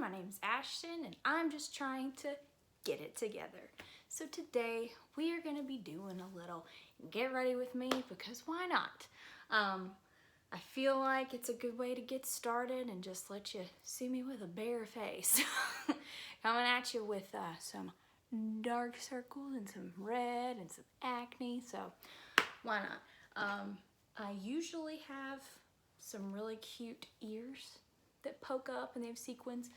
My name's Ashton and I'm just trying to get it together. So today we are going to be doing a little get ready with me because why not? I feel like it's a good way to get started and just let you see me with a bare face. Coming at you with some dark circles and some red and some acne, so why not? I usually have some really cute ears that poke up and they have sequins,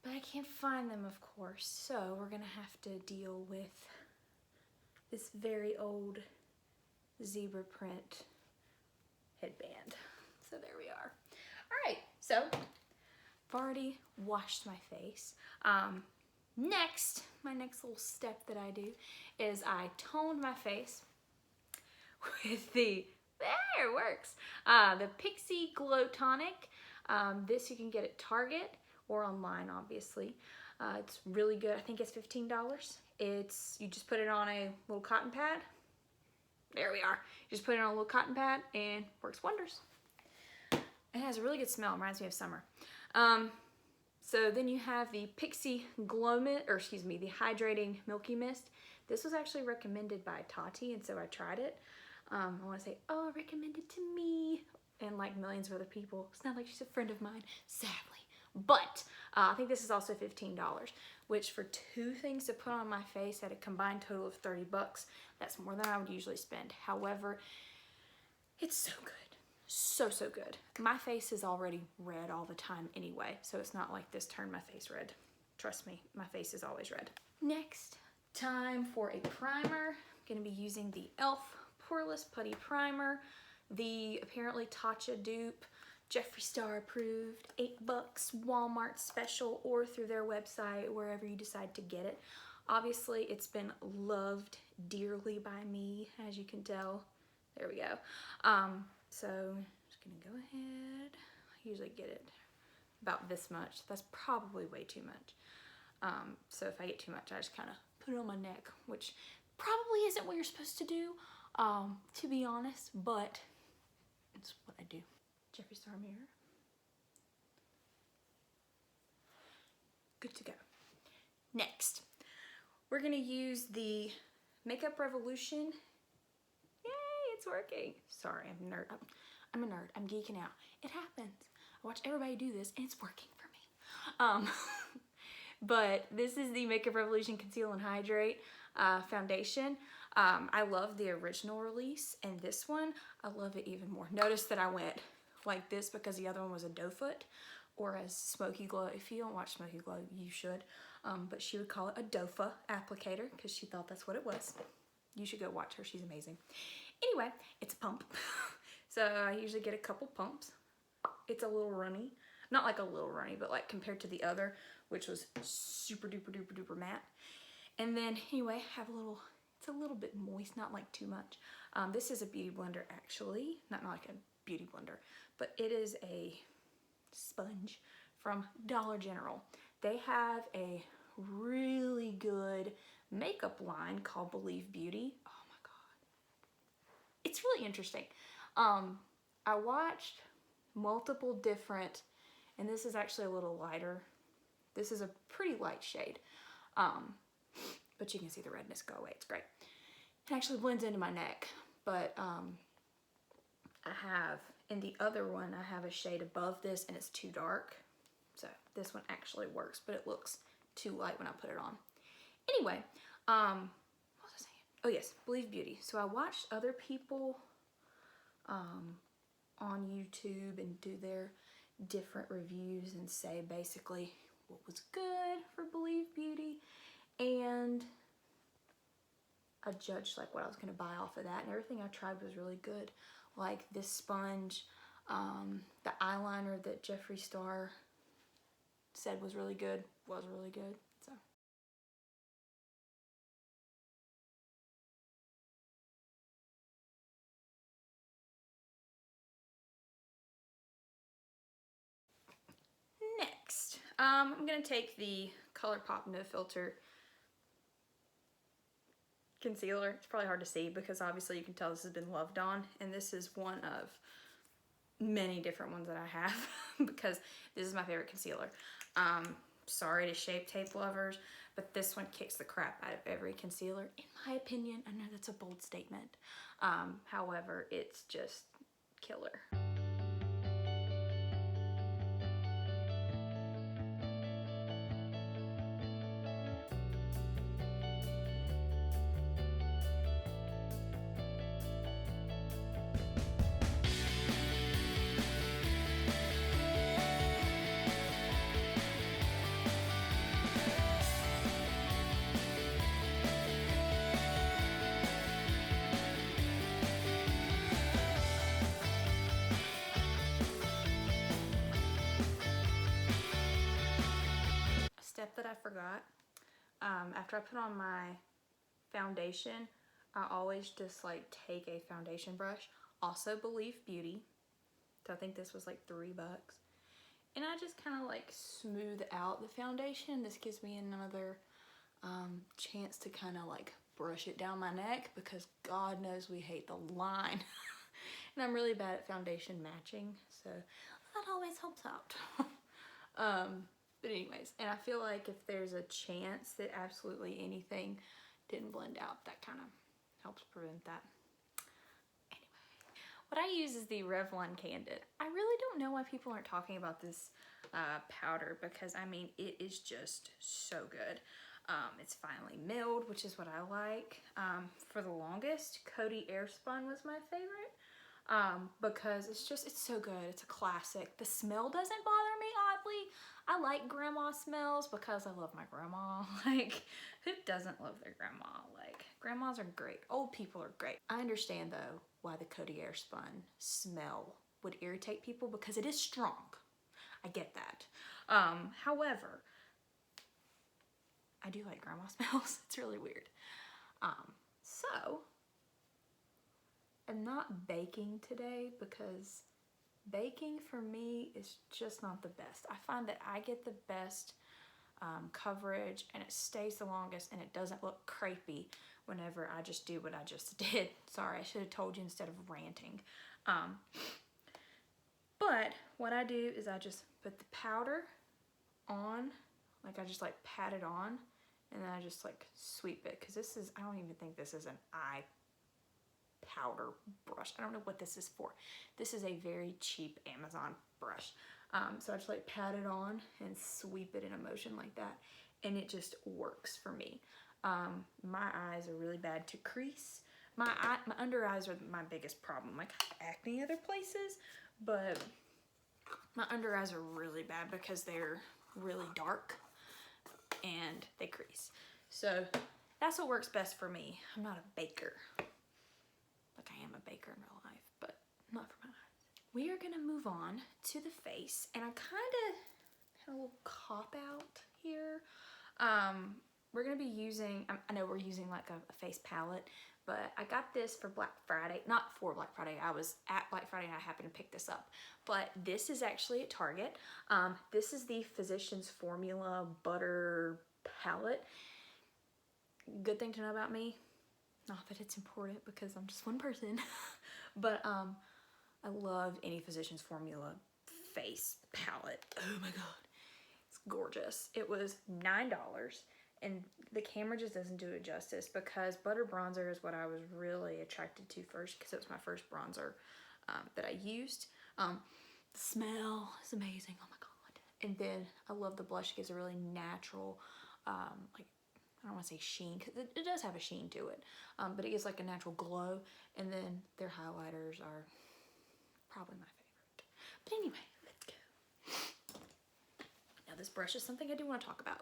but I can't find them, of course, so we're gonna have to deal with this very old zebra print headband. So there we are. All right, so I've already washed my face. My next little step that I do is I toned my face with the, there it works, the Pixie Glow Tonic. This you can get at Target or online, obviously. It's really good. I think it's $15. You just put it on a little cotton pad. There we are. You just put it on a little cotton pad and works wonders. It has a really good smell. It reminds me of summer. So then you have the Pixie Glow Mist, or excuse me, the Hydrating Milky Mist. This was actually recommended by Tati, and so I tried it. I want to say, oh, recommended to me, and like millions of other people. It's not like she's a friend of mine, sadly. But I think this is also $15, which for two things to put on my face at a combined total of 30 bucks, that's more than I would usually spend. However, it's so good. So good. My face is already red all the time anyway, so it's not like this turned my face red. Trust me, my face is always red. Next, time for a primer. I'm gonna be using the e.l.f. Poreless Putty Primer, the apparently Tatcha dupe, Jeffree Star approved, $8, Walmart special, or through their website, wherever you decide to get it. Obviously, it's been loved dearly by me, as you can tell. There we go. So I'm just gonna go ahead. I usually get it about this much. That's probably way too much. So if I get too much, I just kind of put it on my neck, which probably isn't what you're supposed to do, to be honest, but it's what I do. Jeffree Star mirror. Good to go. Next, we're gonna use the Makeup Revolution. Yay, it's working. Sorry, I'm a nerd. I'm geeking out. It happens. I watch everybody do this and it's working for me. But this is the Makeup Revolution Conceal and Hydrate foundation. I love the original release, and this one, I love it even more. Notice that I went like this because the other one was a doe foot, or as Smoky Glow. If you don't watch Smoky Glow, you should. But she would call it a dofa applicator because she thought that's what it was. You should go watch her. She's amazing. Anyway, it's a pump. So I usually get a couple pumps. It's a little runny. Not like a little runny, but like compared to the other, which was super duper duper duper matte. And then anyway, have a little, it's a little bit moist, not like too much. This is a beauty blender actually, not like a beauty blender, but it is a sponge from Dollar General. They have a really good makeup line called Believe Beauty. Oh my God. It's really interesting. I watched multiple different, and this is actually a little lighter. This is a pretty light shade. But you can see the redness go away. It's great. It actually blends into my neck, but I have, in the other one, I have a shade above this and it's too dark. So this one actually works, but it looks too light when I put it on. Anyway, what was I saying? Oh yes, Believe Beauty. So I watched other people on YouTube and do their different reviews and say basically what was good for Believe Beauty, and I judged like what I was gonna buy off of that, and everything I tried was really good. Like this sponge, the eyeliner that Jeffree Star said was really good, was really good. So next, I'm gonna take the ColourPop No Filter concealer. It's probably hard to see because obviously you can tell this has been loved on, and this is one of many different ones that I have because this is my favorite concealer. Sorry to Shape Tape lovers, but this one kicks the crap out of every concealer, in my opinion. I know that's a bold statement. However, it's just killer. Step that I forgot, after I put on my foundation, I always just like take a foundation brush, also Believe Beauty, so I think this was like $3, and I just kind of like smooth out the foundation. This gives me another chance to kind of like brush it down my neck, because God knows we hate the line. And I'm really bad at foundation matching, so that always helps out. But anyways, and I feel like if there's a chance that absolutely anything didn't blend out, that kind of helps prevent that. Anyway, what I use is the Revlon Candid. I really don't know why people aren't talking about this powder, because I mean, it is just so good. It's finely milled, which is what I like. For the longest, Coty Airspun was my favorite. Because it's so good. It's a classic. The smell doesn't bother me, oddly. I like grandma smells because I love my grandma. Like, who doesn't love their grandma? Like, grandmas are great. Old people are great. I understand, though, why the Coty Airspun smell would irritate people, because it is strong. I get that. However, I do like grandma smells. It's really weird. So I'm not baking today, because baking for me is just not the best. I find that I get the best coverage, and it stays the longest, and it doesn't look crepey whenever I just do what I just did. Sorry, I should have told you instead of ranting. But what I do is I just put the powder on, like I just like pat it on, and then I just like sweep it, because this is, I don't even think this is an eye powder brush. I don't know what this is for. This is a very cheap Amazon brush. So I just like pat it on and sweep it in a motion like that, and it just works for me. My eyes are really bad to crease. My under eyes are my biggest problem. Like, I have acne other places, but my under eyes are really bad because they're really dark and they crease. So that's what works best for me. I'm not a baker. Like, I am a baker in real life, but not for my eyes. We are gonna move on to the face, and I kind of had a little cop out here. We're gonna be using, I know we're using like a face palette, but I got this for Black Friday. Not for Black Friday, I was at Black Friday and I happened to pick this up. But this is actually at Target. This is the Physicians Formula Butter Palette. Good thing to know about me. Not that it's important, because I'm just one person. But I love any Physicians Formula face palette. Oh my god, it's gorgeous. It was $9, and the camera just doesn't do it justice, because butter bronzer is what I was really attracted to first, because it was my first bronzer that I used. The smell is amazing. Oh my god. And then I love the blush. It gives a really natural like, I don't want to say sheen, because it does have a sheen to it, but it gives like a natural glow. And then their highlighters are probably my favorite. But anyway, let's go. Now, this brush is something I do want to talk about.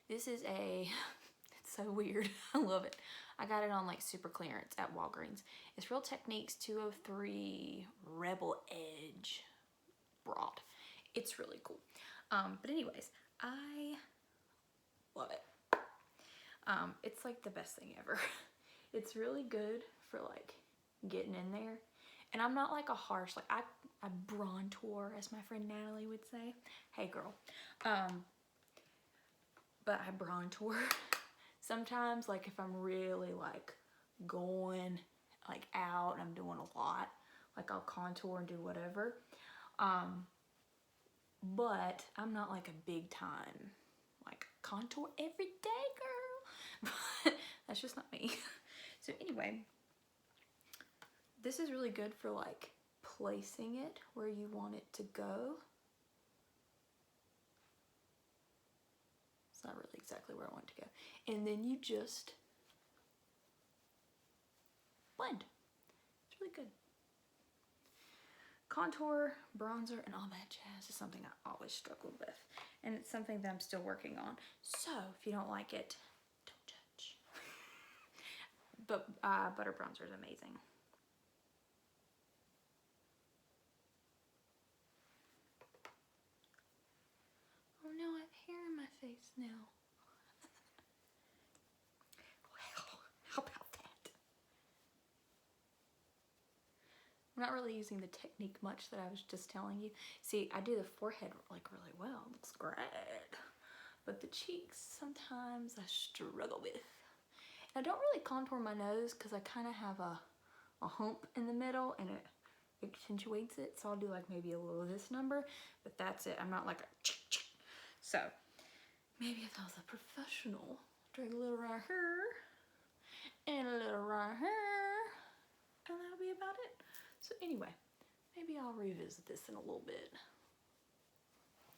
This is it's so weird. I love it. I got it on like super clearance at Walgreens. It's Real Techniques 203 Rebel Edge Broad. It's really cool. But anyways, I love it. It's like the best thing ever. It's really good for like getting in there. And I'm not like a harsh, like I bronzer, as my friend Natalie would say. Hey girl. But I bronzer sometimes, like if I'm really like going like out and I'm doing a lot, like I'll contour and do whatever. but I'm not like a big time, like contour every day girl. But that's just not me. So anyway, this is really good for like placing it where you want it to go. It's not really exactly where I want it to go. And then you just blend. It's really good. Contour, bronzer, and all that jazz is something I always struggled with. And it's something that I'm still working on. So if you don't like it, don't judge. But butter bronzer is amazing. Oh no, I have hair in my face now. Well, how about that? I'm not really using the technique much that I was just telling you. See, I do the forehead like really well. It looks great. But the cheeks sometimes I struggle with. And I don't really contour my nose because I kind of have a hump in the middle and it accentuates it. So I'll do like maybe a little of this number, but that's it. I'm not like a so maybe if I was a professional, drag a little right here and a little right here, and that'll be about it. So anyway, maybe I'll revisit this in a little bit.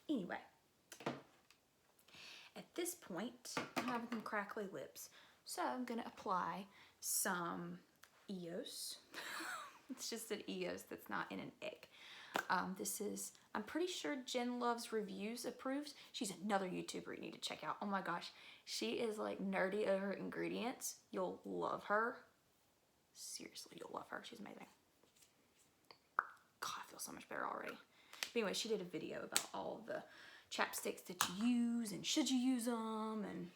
Anyway, at this point, I'm having some crackly lips. So I'm gonna apply some EOS. It's just an EOS that's not in an egg. This is, I'm pretty sure Jen Loves Reviews approves. She's another YouTuber you need to check out. Oh my gosh, she is like nerdy over ingredients. You'll love her. Seriously, you'll love her. She's amazing. God, I feel so much better already. But anyway, she did a video about all the chapsticks that you use and should you use them and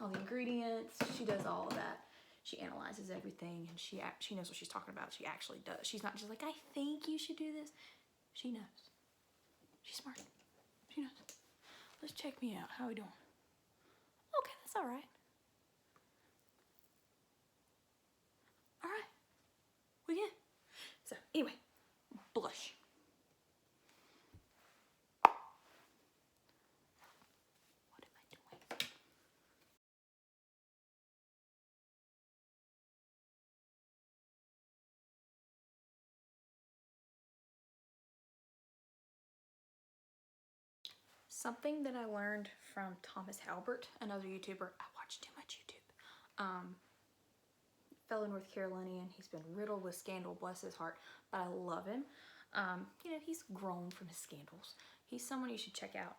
all the ingredients. She does all of that. She analyzes everything and she knows what she's talking about. She actually does. She's not just like, I think you should do this. She knows. She's smart. She knows. Let's check me out. How are we doing? Okay, that's all right. All right. We good? So anyway, blush. What am I doing? Something that I learned from Thomas Halbert, another YouTuber. I watch too much YouTube. Fellow North Carolinian. He's been riddled with scandal, bless his heart, but I love him. You know, he's grown from his scandals. He's someone you should check out.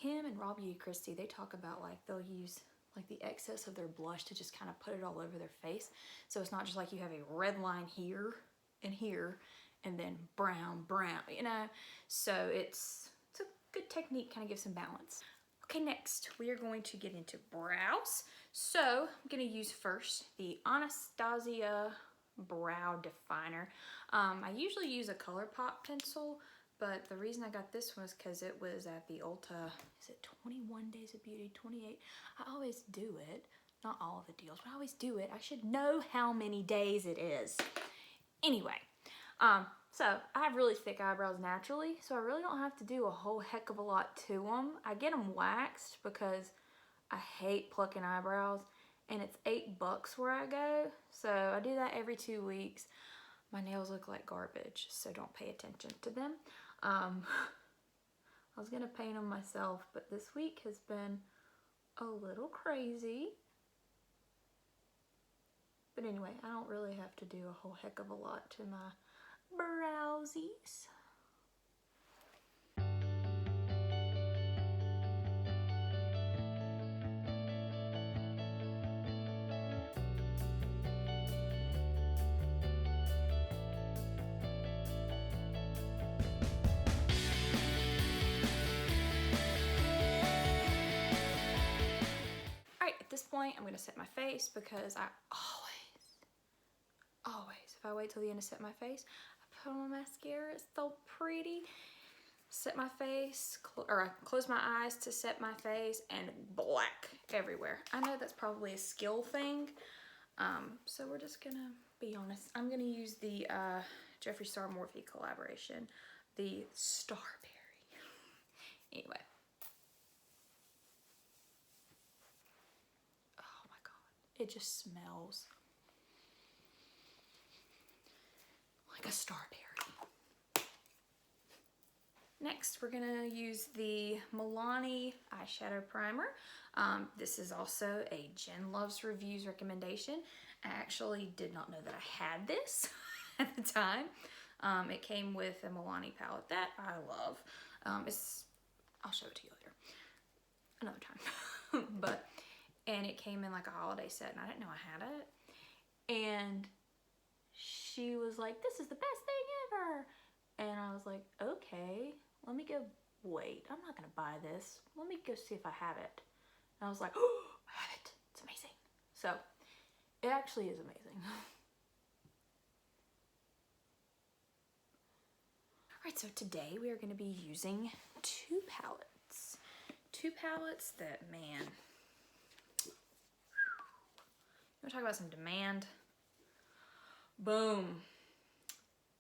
Him and Robbie Christie, they talk about like they'll use like the excess of their blush to just kind of put it all over their face. So it's not just like you have a red line here and here and then brown, you know. So it's a good technique, kind of gives some balance. Okay, next we are going to get into brows. So I'm gonna use first the Anastasia Brow Definer. I usually use a ColourPop pencil, but the reason I got this one is because it was at the Ulta, is it 21 Days of Beauty, 28? I always do it, not all of the deals, but I always do it. I should know how many days it is. Anyway, so I have really thick eyebrows naturally, so I really don't have to do a whole heck of a lot to them. I get them waxed because I hate plucking eyebrows, and it's $8 where I go, so I do that every 2 weeks. My nails look like garbage, so don't pay attention to them. I was gonna paint them myself, but this week has been a little crazy. But anyway, I don't really have to do a whole heck of a lot to my browsies. Alright, at this point I'm gonna set my face because I always, if I wait till the end to set my face, I put on my mascara, it's so pretty. Set my face, or I close my eyes to set my face, and black everywhere. I know that's probably a skill thing, so we're just gonna be honest. I'm gonna use the Jeffree Star Morphe collaboration, the Starberry. Anyway. Oh my God. It just smells like a Starberry. Next, we're gonna use the Milani eyeshadow primer. This is also a Jen Loves Reviews recommendation. I actually did not know that I had this at the time. It came with a Milani palette that I love. I'll show it to you later, another time. And it came in like a holiday set, and I didn't know I had it. And she was like, "This is the best thing ever." And I was like, "Okay, let me go, wait, I'm not gonna buy this. Let me go see if I have it." And I was like, "Oh, I have it, it's amazing." So, it actually is amazing. Alright, so today we are gonna be using two palettes. Two palettes that, man, you wanna talk about some demand? Boom.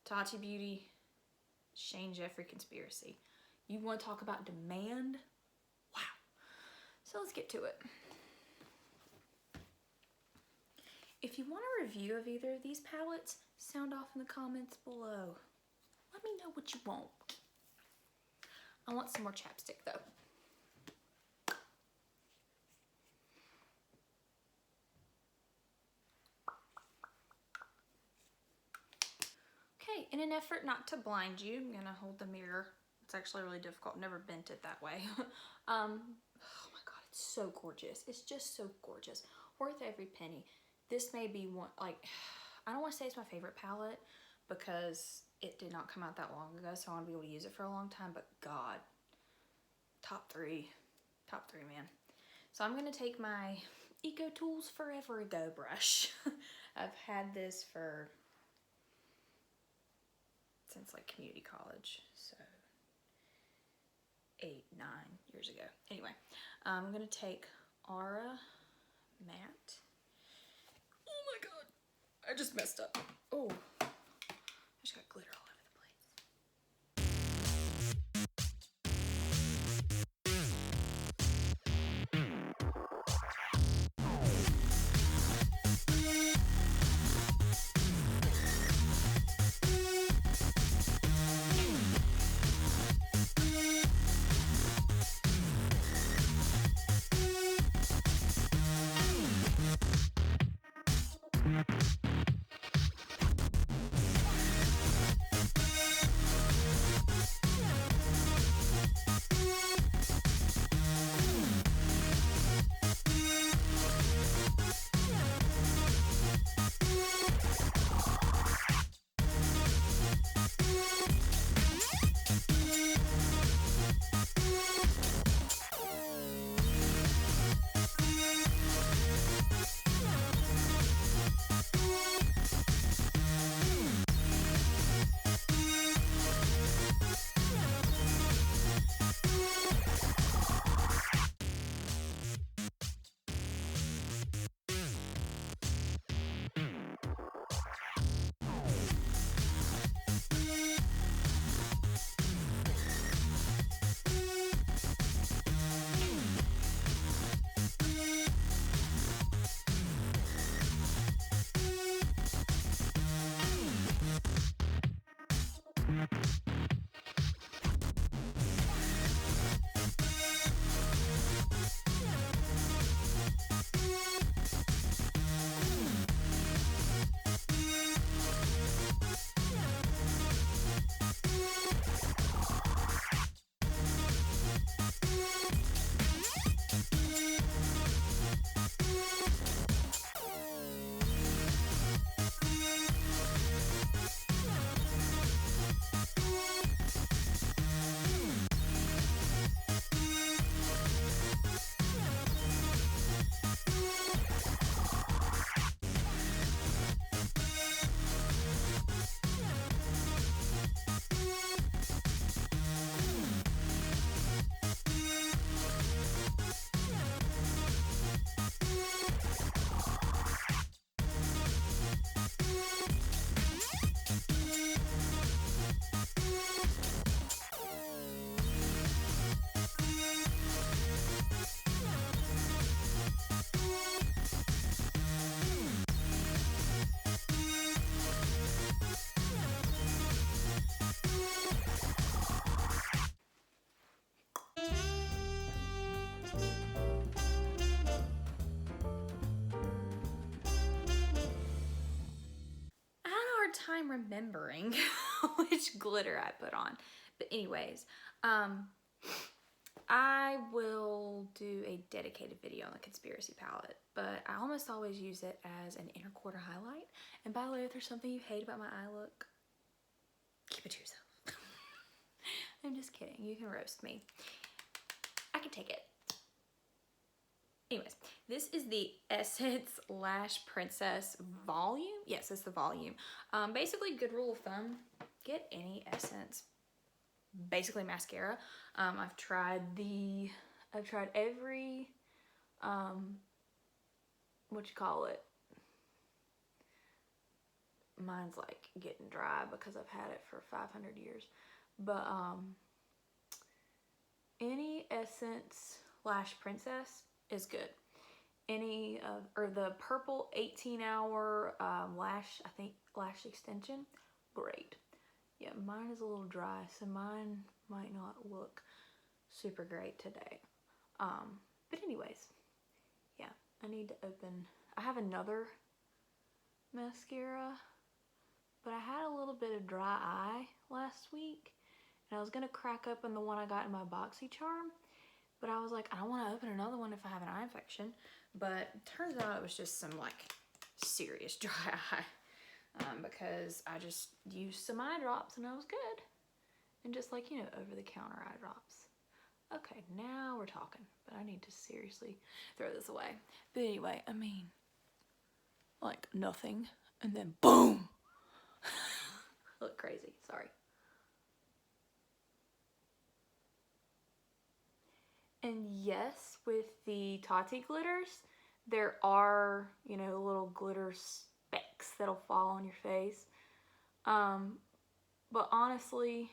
Tati Beauty, Shane Jeffrey Conspiracy. You want to talk about demand? Wow. So let's get to it. If you want a review of either of these palettes, sound off in the comments below. Let me know what you want. I want some more chapstick though. Okay, in an effort not to blind you, I'm gonna hold the mirror. It's actually really difficult. Never bent it that way. Oh my God, it's so gorgeous. It's just so gorgeous. Worth every penny. This may be one, like, I don't want to say it's my favorite palette because it did not come out that long ago, so I want to be able to use it for a long time, but God, top three, man. So I'm gonna take my Eco Tools Forever Ago brush. I've had this since like community college, so 8-9 years ago. Anyway, I'm gonna take Aura Matte. Oh my God, I just messed up. Oh, I just got glitter all over the place. time remembering which glitter I put on. But anyways, I will do a dedicated video on the Conspiracy palette, but I almost always use it as an inner quarter highlight. And by the way, if there's something you hate about my eye look, keep it to yourself. I'm just kidding. You can roast me. I can take it. Anyways, this is the Essence Lash Princess Volume. Yes, it's the volume. Basically, good rule of thumb, get any Essence, basically mascara. I've tried every, what you call it? Mine's like getting dry because I've had it for 500 years. But any Essence Lash Princess is good. Any or the purple 18-hour lash extension, great. Yeah, mine is a little dry, so mine might not look super great today. But anyways, yeah, I need to open. I have another mascara, but I had a little bit of dry eye last week, and I was gonna crack open the one I got in my BoxyCharm, but I was like, I don't want to open another one if I have an eye infection. But turns out it was just some like serious dry eye, because I just used some eye drops and I was good. And just like, you know, over-the-counter eye drops. Okay, now we're talking, but I need to seriously throw this away. But anyway, I mean, like nothing, and then boom! I look crazy, sorry. And yes, with the Tati glitters, there are, you know, little glitter specks that'll fall on your face. But honestly,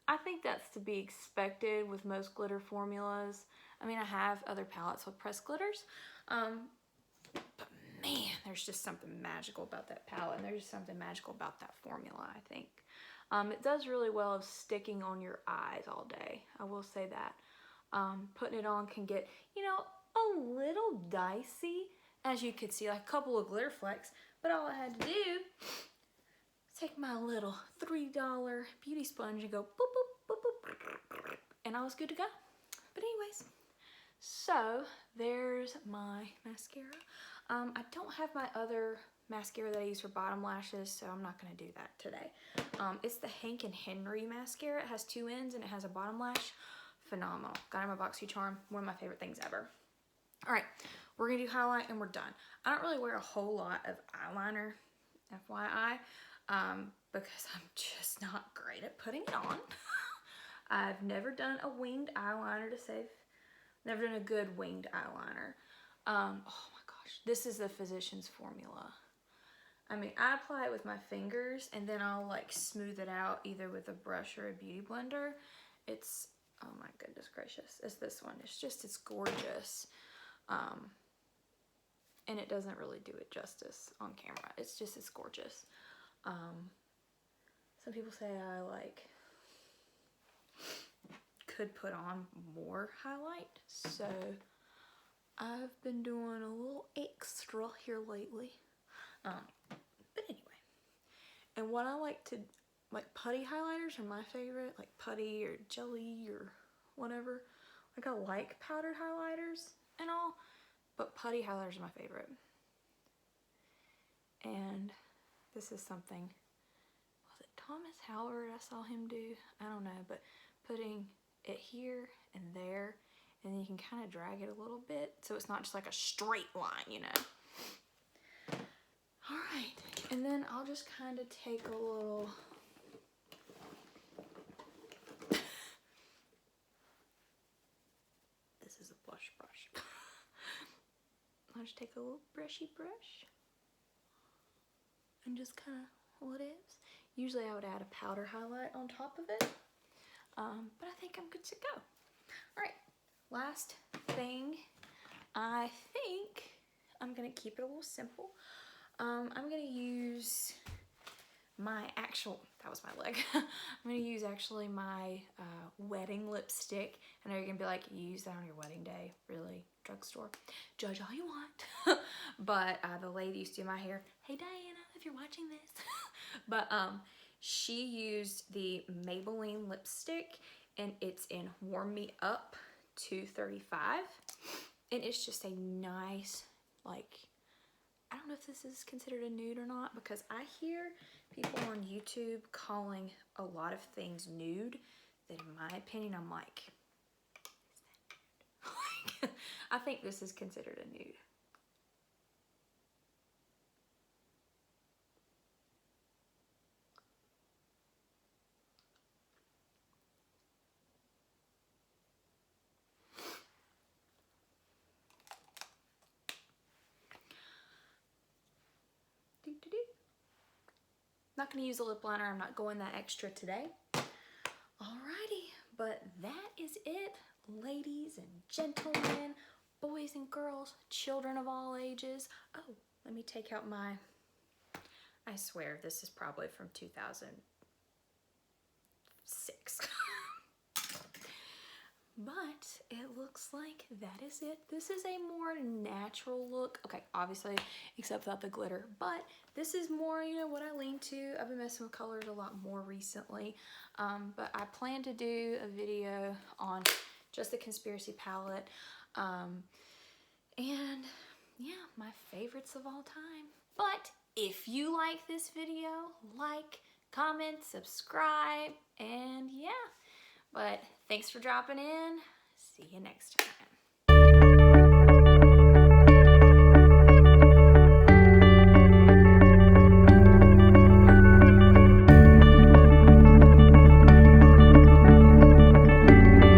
I think that's to be expected with most glitter formulas. I mean, I have other palettes with pressed glitters, but man, there's just something magical about that palette, and there's just something magical about that formula, I think. It does really well of sticking on your eyes all day, I will say that. Putting it on can get, you know, a little dicey, as you could see, like a couple of glitter flecks, but all I had to do is take my little $3 beauty sponge and go boop, boop, boop, boop, and I was good to go. But anyways, so there's my mascara. I don't have my other mascara that I use for bottom lashes, so I'm not going to do that today. It's the Hank and Henry mascara. It has 2 ends and it has a bottom lash. Phenomenal. Got it in my BoxyCharm. One of my favorite things ever. Alright, we're going to do highlight and we're done. I don't really wear a whole lot of eyeliner, FYI, because I'm just not great at putting it on. I've never done a winged eyeliner to save. Never done a good winged eyeliner. Oh my gosh, this is the Physicians formula. I mean, I apply it with my fingers and then I'll like smooth it out either with a brush or a beauty blender. It's, oh my goodness gracious, it's this one. It's gorgeous. And it doesn't really do it justice on camera. It's gorgeous. Some people say I like could put on more highlight, so I've been doing a little extra here lately. But anyway, and what I like to, like putty highlighters are my favorite, like putty or jelly or whatever. Like I like powdered highlighters and all, but putty highlighters are my favorite. And this is something, was it Thomas Howard I saw him do? I don't know, but putting it here and there, and then you can kind of drag it a little bit so it's not just like a straight line, you know. All right, and then I'll just kind of take a little, this is a blush brush. I'll just take a little brushy brush and just kind of what is. Usually I would add a powder highlight on top of it, but I think I'm good to go. All right, last thing, I think I'm gonna keep it a little simple. I'm gonna use my actual, that was my leg. I'm gonna use actually my wedding lipstick. I know you're gonna be like, you use that on your wedding day? Really? Drugstore? Judge all you want. But the lady used to do my hair. Hey Diana, if if you're watching this. But she used the Maybelline lipstick, and it's in Warm Me Up 235. And it's just a nice, like, I don't know if this is considered a nude or not, because I hear people on YouTube calling a lot of things nude that in my opinion, I'm like, is that nude? I think this is considered a nude. Not going to use a lip liner. I'm not going that extra today. Alrighty, but that is it, ladies and gentlemen, boys and girls, children of all ages. Oh, let me take out my, I swear this is probably from 2006. But it looks like that is it. This is a more natural look. Okay, obviously, except without the glitter. But this is more, you know, what I lean to. I've been messing with colors a lot more recently. But I plan to do a video on just the Conspiracy palette. And yeah, my favorites of all time. But if you like this video, like, comment, subscribe, and yeah. But thanks for dropping in. See you next time.